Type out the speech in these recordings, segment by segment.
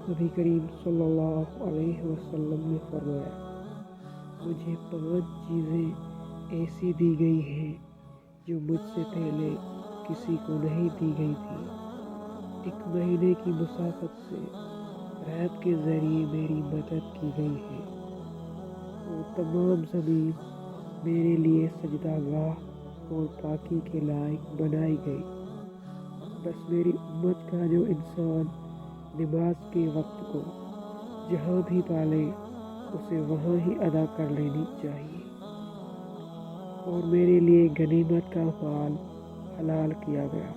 نبی کریم صلی اللہ علیہ وسلم نے فرمایا، مجھے 5 چیزیں ایسی دی گئی ہیں جو مجھ سے پہلے کسی کو نہیں دی گئی تھی۔ 1 مہینے کی مسافت سے رات کے ذریعے میری مدد کی گئی ہے، اور تمام زمین میرے لیے سجدہ گاہ اور پاکی کے لائق بنائی گئی۔ بس میری امت کا جو انسان نماز کے وقت کو جہاں بھی پالے اسے وہاں ہی ادا کر لینی چاہیے، اور میرے لیے غنیمت کا مال حلال کیا گیا۔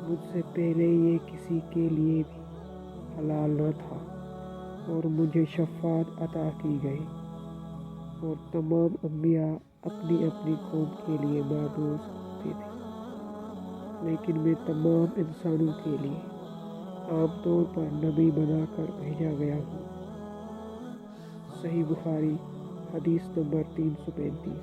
مجھ سے پہلے یہ کسی کے لیے بھی حلال نہ تھا، اور مجھے شفاعت عطا کی گئی، اور تمام انبیاء اپنی اپنی قوم کے لیے مبعوث ہوتے تھے، لیکن میں تمام انسانوں کے لیے عام طور پر نبی بنا کر بھیجا گیا ہوں۔ صحیح بخاری، حدیث نمبر 335۔